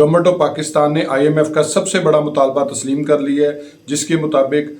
Government of Pakistan ने IMF का सबसे बड़ा मुतालबा तस्लीम कर लिया है, जिसके मुताबिक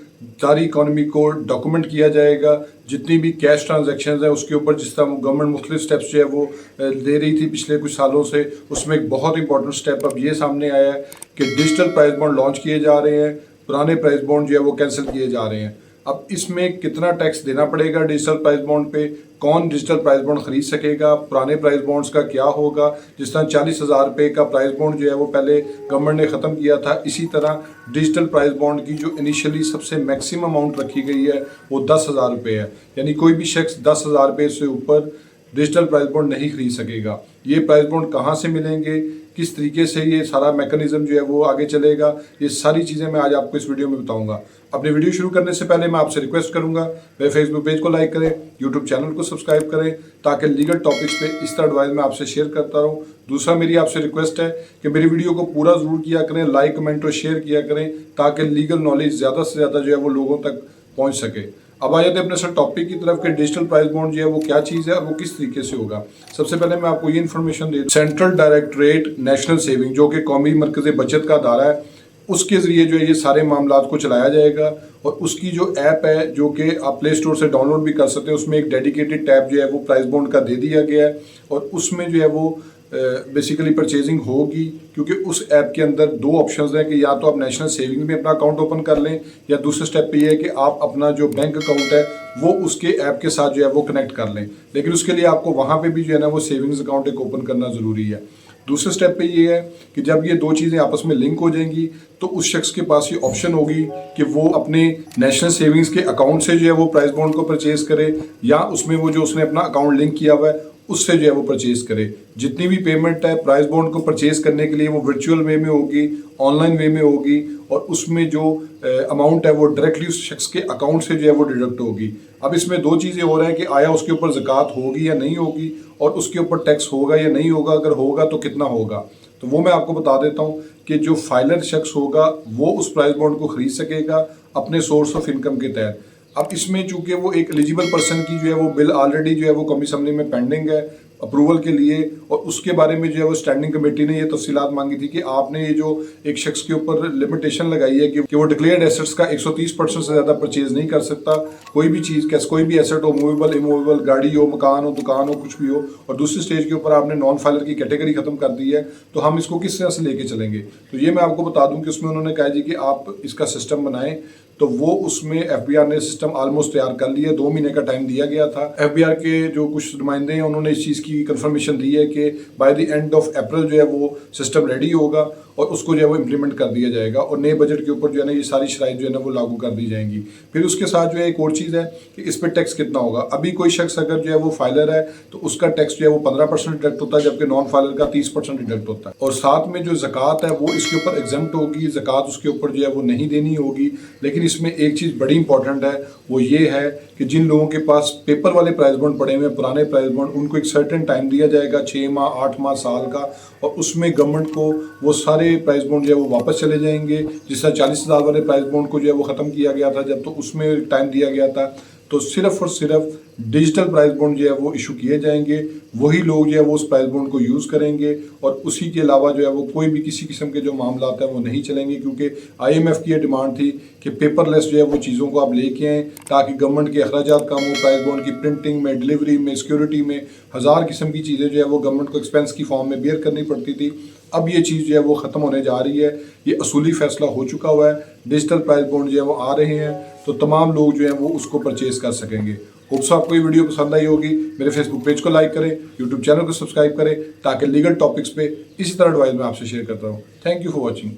सारी इकॉनमी को डॉक्यूमेंट किया जाएगा। जितनी भी कैश ट्रांजैक्शंस हैं उसके ऊपर जिस तरह गवर्नमेंट मुख्तलिफ स्टेप्स जो है वो दे रही थी पिछले कुछ सालों से, उसमें एक बहुत इंपॉर्टेंट स्टेप अब ये सामने आया है कि डिजिटल प्राइस बॉन्ड लॉन्च किए जा रहे हैं, पुराने प्राइस बॉन्ड जो है वो कैंसिल किए जा रहे हैं। अब इसमें कितना टैक्स देना पड़ेगा डिजिटल प्राइस बॉन्ड पे, कौन डिजिटल प्राइस बॉन्ड खरीद सकेगा, पुराने प्राइस बॉन्ड्स का क्या होगा। जिस तरह 40,000 रुपये का प्राइस बॉन्ड जो है वो पहले गवर्नमेंट ने ख़त्म किया था, इसी तरह डिजिटल प्राइस बॉन्ड की जो इनिशियली सबसे मैक्सिमम अमाउंट रखी गई है वो 10,000 रुपये है। यानी कोई भी शख्स 10,000 रुपये से ऊपर डिजिटल प्राइस बॉन्ड नहीं खरीद सकेगा। ये प्राइस बॉन्ड कहाँ से मिलेंगे, किस तरीके से ये सारा मैकेनिज्म जो है वो आगे चलेगा, ये सारी चीज़ें मैं आज आपको इस वीडियो में बताऊंगा। अपनी वीडियो शुरू करने से पहले मैं आपसे रिक्वेस्ट करूंगा, मेरे फेसबुक पेज को लाइक करें, यूट्यूब चैनल को सब्सक्राइब करें, ताकि लीगल टॉपिक्स पे इस तरह एडवाइस मैं आपसे शेयर करता रहूं। दूसरा मेरी आपसे रिक्वेस्ट है कि मेरी वीडियो को पूरा ज़रूर किया करें, लाइक कमेंट और शेयर किया करें, ताकि लीगल नॉलेज ज़्यादा से ज़्यादा जो है वो लोगों तक पहुँच सके। अब आ जाते हैं अपने सर टॉपिक की तरफ कि डिजिटल प्राइस बॉन्ड जो है वो क्या चीज़ है और वो किस तरीके से होगा। सबसे पहले मैं आपको ये इन्फॉर्मेशन दे दूं, सेंट्रल डायरेक्टरेट नेशनल सेविंग जो कि कौमी मरकज़ बचत का अदारा है, उसके ज़रिए जो है ये सारे मामलात को चलाया जाएगा। और उसकी जो ऐप है जो कि आप प्ले स्टोर से डाउनलोड भी कर सकते हैं, उसमें एक डेडिकेटेड टैब जो है वो प्राइस बॉन्ड का दे दिया गया है और उसमें जो है वो बेसिकली परचेजिंग होगी, क्योंकि उस ऐप के अंदर दो ऑप्शंस हैं कि या तो आप नेशनल सेविंग में अपना अकाउंट ओपन कर लें, या दूसरे स्टेप पे ये है कि आप अपना जो बैंक अकाउंट है वो उसके ऐप के साथ जो है वो कनेक्ट कर लें। लेकिन उसके लिए आपको वहाँ पे भी जो है ना वो सेविंग्स अकाउंट एक ओपन करना ज़रूरी है। दूसरे स्टेप पे ये है कि जब ये दो चीज़ें आपस में लिंक हो जाएंगी तो उस शख्स के पास ये ऑप्शन होगी कि वो अपने नेशनल सेविंग्स के अकाउंट से जो है वो प्राइस बॉन्ड को परचेज़ करे, या उसमें वो जो उसने अपना अकाउंट लिंक किया हुआ है उससे जो है वो परचेज़ करे। जितनी भी पेमेंट है प्राइस बॉन्ड को परचेज़ करने के लिए वो वर्चुअल वे में होगी, ऑनलाइन वे में होगी, और उसमें जो अमाउंट है वो डायरेक्टली उस शख्स के अकाउंट से जो है वो डिडक्ट होगी। अब इसमें दो चीज़ें हो रहा है कि आया उसके ऊपर ज़कात होगी या नहीं होगी, और उसके ऊपर टैक्स होगा या नहीं होगा, अगर होगा तो कितना होगा। तो वो मैं आपको बता देता हूँ कि जो फाइलर शख्स होगा वो उस प्राइस बॉन्ड को ख़रीद सकेगा अपने सोर्स ऑफ इनकम के तहत। अब इसमें चूंकि वो एक एलिजिबल पर्सन की जो है वो बिल ऑलरेडी जो है वो कौमी असेंबली में पेंडिंग है अप्रूवल के लिए, और उसके बारे में जो है वो स्टैंडिंग कमेटी ने ये तफसीलात मांगी थी कि आपने ये जो एक शख्स के ऊपर लिमिटेशन लगाई है कि वो डिक्लेयर्ड एसेट्स का 130% से ज़्यादा परचेज नहीं कर सकता, कोई भी चीज़ कैसे कोई भी एसेट हो, मूवेबल इमूवेबल, गाड़ी हो, मकान हो, दुकान हो, कुछ भी हो, और दूसरी स्टेज के ऊपर आपने नॉन फाइलर की कैटेगरी ख़त्म कर दी है, तो हम इसको किस तरह से लेके चलेंगे। तो ये मैं आपको बता दूँ कि उसमें उन्होंने कहा जी कि आप इसका सिस्टम बनाएं, तो वो उसमें FBR ने सिस्टम ऑलमोस्ट तैयार कर लिया। 2 महीने का टाइम दिया गया था। FBR के जो कुछ नुमाइंदे हैं उन्होंने इस चीज़ की कंफर्मेशन दी है कि by the end of April जो है वो सिस्टम रेडी होगा और उसको जो है वो इम्प्लीमेंट कर दिया जाएगा, और नए बजट के ऊपर जो है ना ये सारी शराइत जो है ना वो लागू कर दी जाएंगी। फिर उसके साथ जो है एक और चीज़ है कि इस पर टैक्स कितना होगा। अभी कोई शख्स अगर जो है वो फाइलर है तो उसका टैक्स जो है वो 15% डिडक्ट होता है, जबकि नॉन फाइलर का 30% डिडक्ट होता है। और साथ में जो ज़कात है वो इसके ऊपर एग्जम्प्ट होगी, ज़कात उसके ऊपर जो है वो नहीं देनी होगी। लेकिन इसमें एक चीज़ बड़ी इंपॉर्टेंट है, वो ये है कि जिन लोगों के पास पेपर वाले प्राइस बॉन्ड पड़े हुए हैं, पुराने प्राइस बॉन्ड, उनको एक सर्टेन टाइम दिया जाएगा 6 माह, 8 माह, साल का, और उसमें गवर्नमेंट को वो सारे प्राइस बॉन्ड जो है वो वापस चले जाएंगे। जिस तरह 40,000 वाले प्राइस बॉन्ड को जो है वो ख़त्म किया गया था जब, तो उसमें टाइम दिया गया था, तो सिर्फ और सिर्फ डिजिटल प्राइस बॉन्ड जो है वो इशू किए जाएंगे, वही लोग जो है वो उस प्राइस बॉन्ड को यूज़ करेंगे, और उसी के अलावा जो है वो कोई भी किसी किस्म के जो मामला हैं वो नहीं चलेंगे, क्योंकि IMF की ये डिमांड थी कि पेपरलेस जो है वो चीज़ों को आप लेके आएँ ताकि गवर्नमेंट के अखराजात कम हो। प्राइस बॉन्ड की प्रिंटिंग में, डिलीवरी में, सिक्योरिटी में हज़ार किस्म की चीज़ें जो है वो गवर्नमेंट को एक्सपेंस की फॉर्म में बेयर करनी पड़ती थी। अब ये चीज़ जो है वो ख़त्म होने जा रही है, ये असूली फैसला हो चुका हुआ है, डिजिटल प्राइस बॉन्ड जो है वो आ रहे हैं, तो तमाम लोग जो हैं वो उसको परचेज़ कर सकेंगे। होप्स आपको ये वीडियो पसंद आई होगी। मेरे फेसबुक पेज को लाइक करें, यूट्यूब चैनल को सब्सक्राइब करें, ताकि लीगल टॉपिक्स पे इसी तरह एडवाइस मैं आपसे शेयर करता हूँ। Thank you for watching.